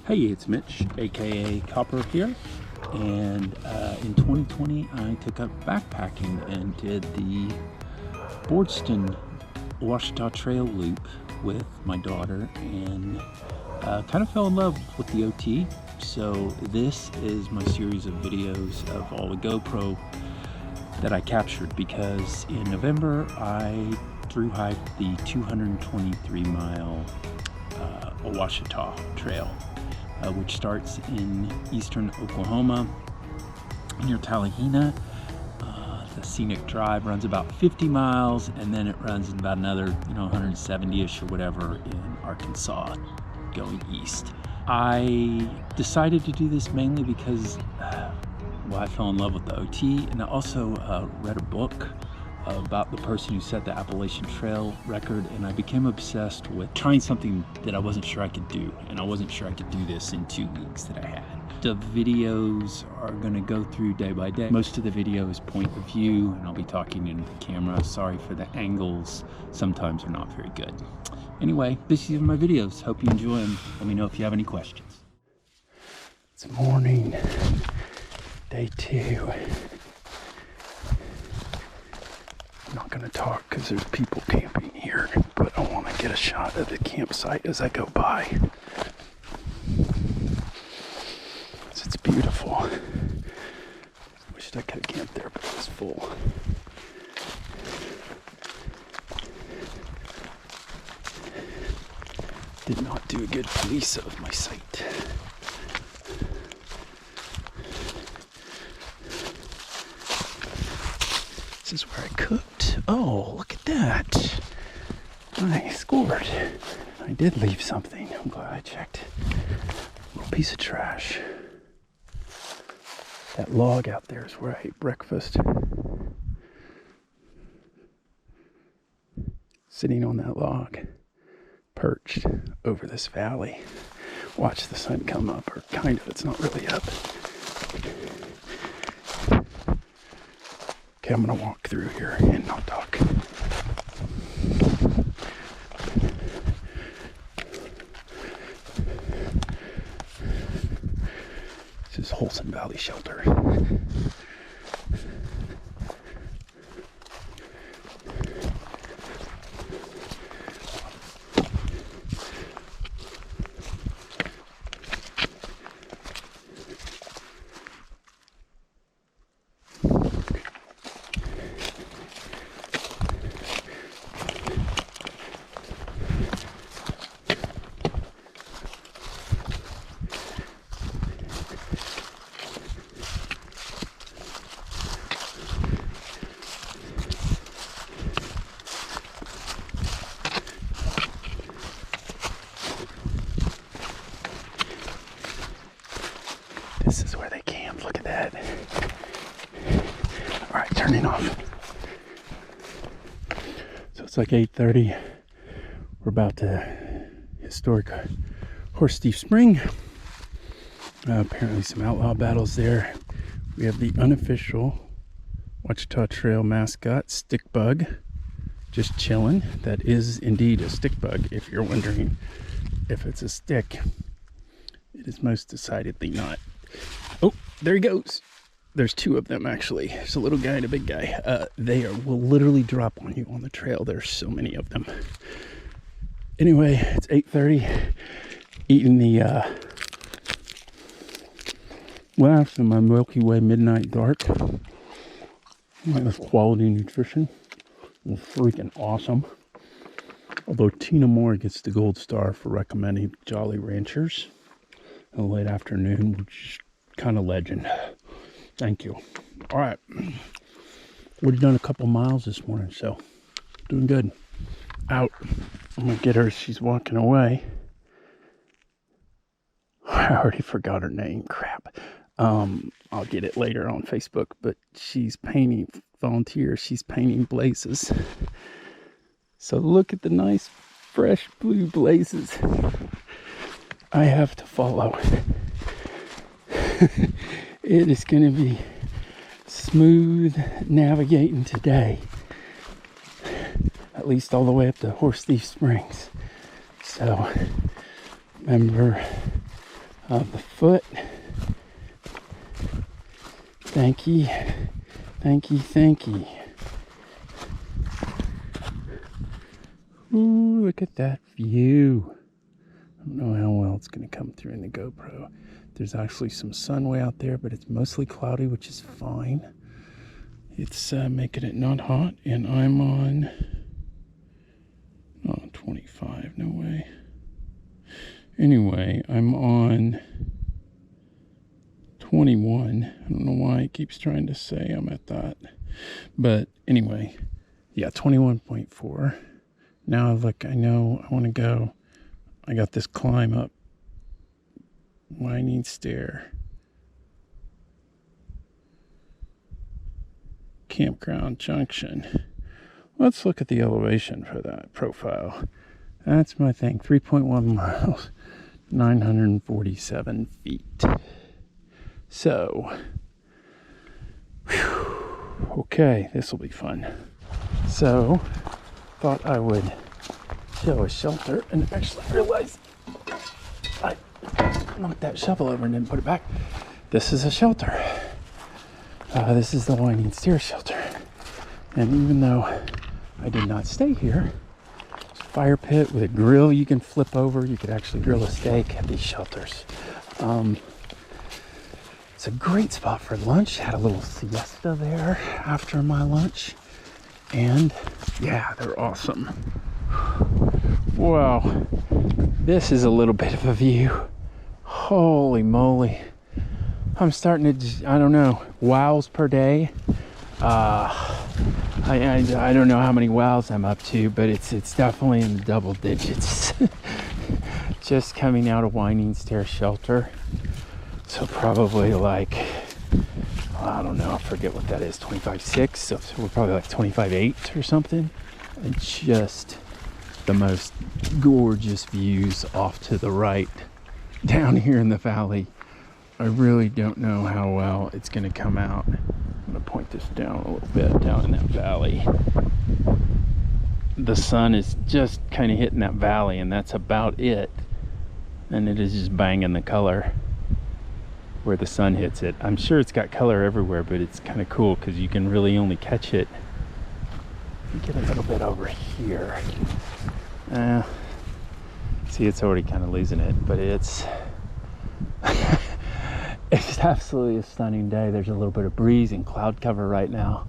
Hey, it's Mitch, aka Copper here, and in 2020 I took up backpacking and did the Boardston Ouachita Trail loop with my daughter, and kind of fell in love with the OT. So this is my series of videos of all the GoPro that I captured, because in November I thru-hiked the 223-mile Ouachita Trail, which starts in eastern Oklahoma near Talihina. The scenic drive runs about 50 miles, and then it runs about another 170-ish or whatever in Arkansas going east. I decided to do this mainly because I fell in love with the OT, and I also read a book about the person who set the Appalachian Trail record, and I became obsessed with trying something that I wasn't sure I could do, and I wasn't sure I could do this in 2 weeks that I had. The videos are going to go through day by day. Most of the video is point of view, and I'll be talking into the camera. Sorry for the angles, sometimes they're not very good. Anyway, these are my videos. Hope you enjoy them. Let me know if you have any questions. It's morning, day 2. I'm not going to talk because there's people camping here, but I want to get a shot of the campsite as I go by. It's beautiful. Wished I could have camped there, but it was full. Did not do a good police of my site. This is where I cooked. Oh, look at that. I scored. I did leave something. I'm glad I checked. A little piece of trash. That log out there is where I ate breakfast. Sitting on that log, perched over this valley. Watch the sun come up, or kind of, it's not really up. Okay, I'm gonna walk through here and not talk. This is Holson Valley Shelter. This is where they camp. Look at that. All right, turning off. So it's like 8:30. We're about to historic Horse Thief Spring. Apparently some outlaw battles there. We have the unofficial Ouachita Trail mascot, Stick Bug, just chilling. That is indeed a stick bug, if you're wondering if it's a stick. It is most decidedly not. Oh, there he goes. There's 2 of them, actually. There's a little guy and a big guy. Will literally drop on you on the trail. There's so many of them. Anyway, it's 8:30. Eating the last of my Milky Way Midnight Dark. That's quality nutrition. It's freaking awesome. Although Tina Moore gets the gold star for recommending Jolly Ranchers in the late afternoon, which is kind of legend. Thank you. All right, we've done a couple miles this morning, so doing good. Out. I'm gonna get her. She's walking away. I already forgot her name. Crap. I'll get it later on Facebook, but she's painting volunteers. She's painting blazes. So look at the nice fresh blue blazes I have to follow. It is going to be smooth navigating today, at least all the way up to Horse Thief Springs. So remember, of the foot. Thank you. Thank you, thank you. Ooh, look at that view. I don't know how well it's going to come through in the GoPro. There's actually some sun way out there, but it's mostly cloudy, which is fine. It's making it not hot, and I'm on 25, no way. Anyway, I'm on 21. I don't know why it keeps trying to say I'm at that. But anyway, yeah, 21.4. Now look, I know I want to go. I got this climb up winding stair. Campground Junction. Let's look at the elevation for that profile. That's my thing. 3.1 miles, 947 feet. So, whew, okay, this will be fun. So, thought I would show a shelter, and actually realized I knocked that shovel over and didn't put it back. This is a shelter. This is the winding stair shelter. And even though I did not stay here, it's a fire pit with a grill you can flip over. You could actually grill a steak at these shelters. It's a great spot for lunch. Had a little siesta there after my lunch. And yeah, they're awesome. Wow, this is a little bit of a view. Holy moly. I'm starting to, I don't know, wows per day. I don't know how many wows I'm up to, but it's definitely in the double digits. Just coming out of winding stair shelter. So probably like, I don't know, I forget what that is, 25.6. So we're probably like 25.8 or something. And just the most gorgeous views off to the right down here in the valley. I really don't know how well it's going to come out. I'm going to point this down a little bit down in that valley. The sun is just kind of hitting that valley, and that's about it. And it is just banging the color where the sun hits it. I'm sure it's got color everywhere, but it's kind of cool because you can really only catch it. Get a little bit over here. See, it's already kind of losing it, but it's it's absolutely a stunning day. There's a little bit of breeze and cloud cover right now,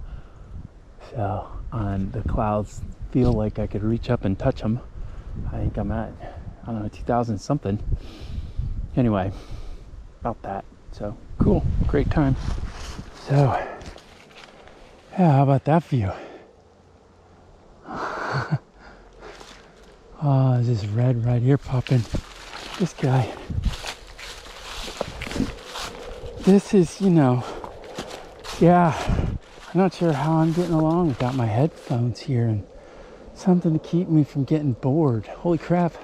so the clouds feel like I could reach up and touch them. I think I'm at, I don't know, 2000 something. Anyway, about that. So cool, great time. So yeah, how about that view? Oh, there's this red right here popping. This guy. This is, you know, yeah, I'm not sure how I'm getting along without my headphones here and something to keep me from getting bored. Holy crap,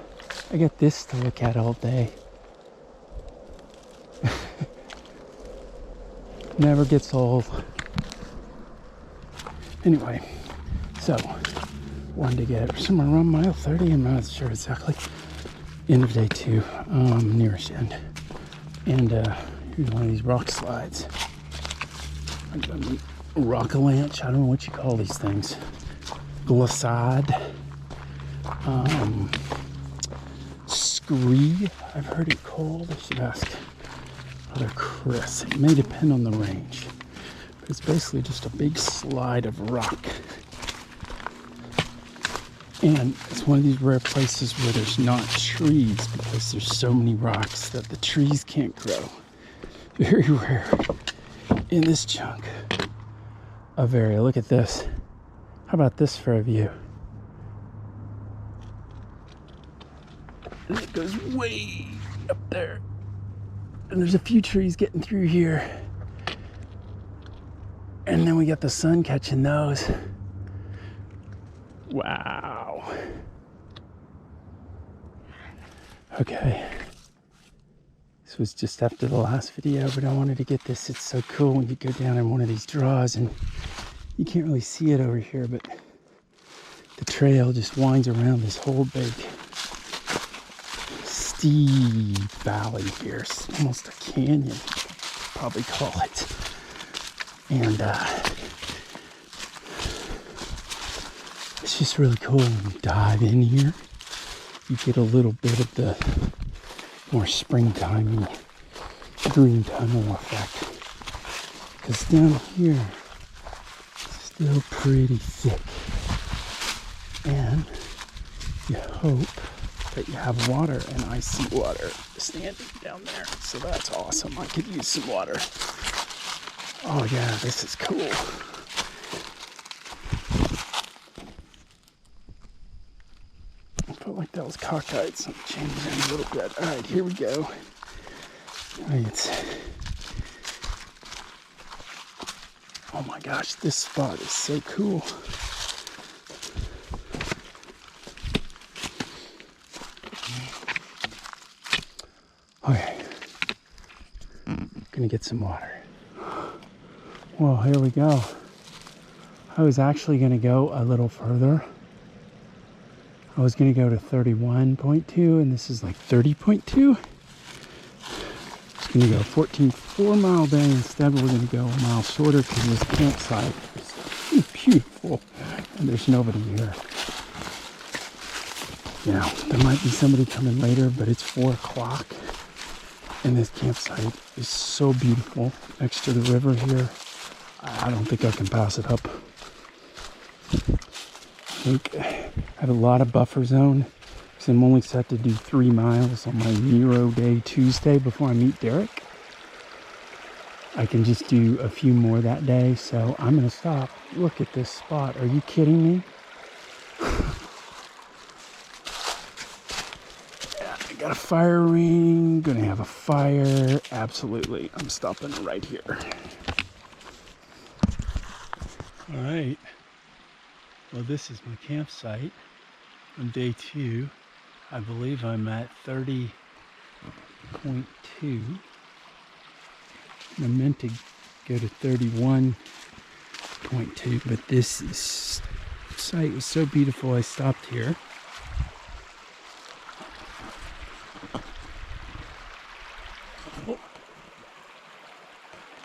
I got this to look at all day. Never gets old. Anyway, so wanted to get somewhere around mile 30. I'm not sure exactly. End of day 2, nearest end. And here's one of these rock slides. Rock-a-lanch, I don't know what you call these things. Glissade. Scree, I've heard it called. I should ask Brother Chris. It may depend on the range. But it's basically just a big slide of rock. And it's one of these rare places where there's not trees because there's so many rocks that the trees can't grow. Very rare in this chunk of area. Look at this. How about this for a view? And it goes way up there. And there's a few trees getting through here. And then we got the sun catching those. Wow. Okay. This was just after the last video, but I wanted to get this. It's so cool when you go down in one of these draws, and you can't really see it over here, but the trail just winds around this whole big steep valley here. It's almost a canyon, probably call it. And it's just really cool when you dive in here. You get a little bit of the more springtimey green tunnel effect. Because down here, it's still pretty thick. And you hope that you have water, and I see water standing down there. So that's awesome. I could use some water. Oh yeah, this is cool. I felt like that was cockeyed, so I'm changing it a little bit. All right, here we go. Oh my gosh, this spot is so cool. Okay, gonna get some water. Well, here we go. I was actually gonna go a little further. I was gonna go to 31.2, and this is like 30.2. It's gonna go 14.4 mile day. Instead, we're gonna go a mile shorter because this campsite is beautiful and there's nobody here. Now, there might be somebody coming later, but it's 4 o'clock. And this campsite is so beautiful next to the river here. I don't think I can pass it up. I think I have a lot of buffer zone because I'm only set to do 3 miles on my Nero Day Tuesday before I meet Derek. I can just do a few more that day, so I'm going to stop. Look at this spot. Are you kidding me? Got a fire ring, gonna have a fire, absolutely. I'm stopping right here. All right, well, this is my campsite on day 2. I believe I'm at 30.2. I meant to go to 31.2, but this site was so beautiful I stopped here.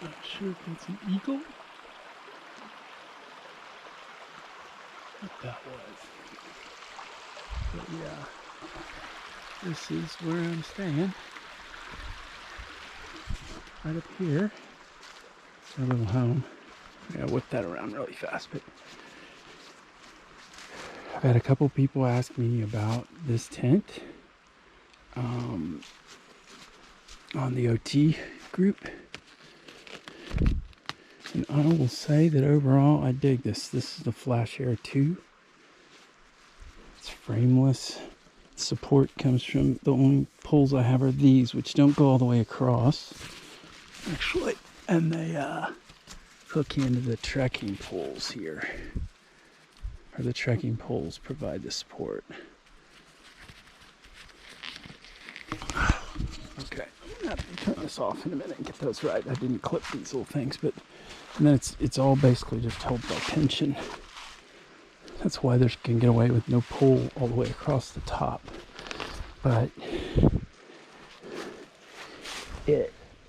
Not sure if it's an eagle. What that was. But yeah, this is where I'm staying. Right up here. It's our little home. I gotta whip that around really fast, but I've had a couple people ask me about this tent on the OT group. And I will say that overall, I dig this. This is the Flash Air 2. It's frameless. Support comes from, the only poles I have are these, which don't go all the way across, actually. And they hook into the trekking poles here. Or the trekking poles provide the support. Okay, I'm gonna have to turn this off in a minute and get those right. I didn't clip these little things, but and then it's all basically just held by tension. That's why they can get away with no pole all the way across the top. But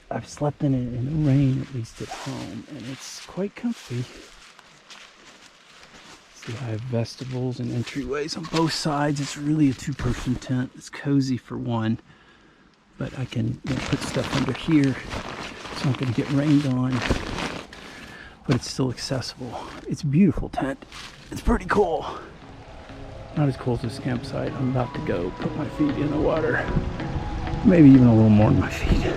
I've slept in it in the rain, at least at home, and it's quite comfy. See, I have vestibules and entryways on both sides. It's really a 2-person tent. It's cozy for one, but I can put stuff under here. It's not going to get rained on, but it's still accessible. It's a beautiful tent. It's pretty cool. Not as cool as this campsite. I'm about to go put my feet in the water. Maybe even a little more than my feet.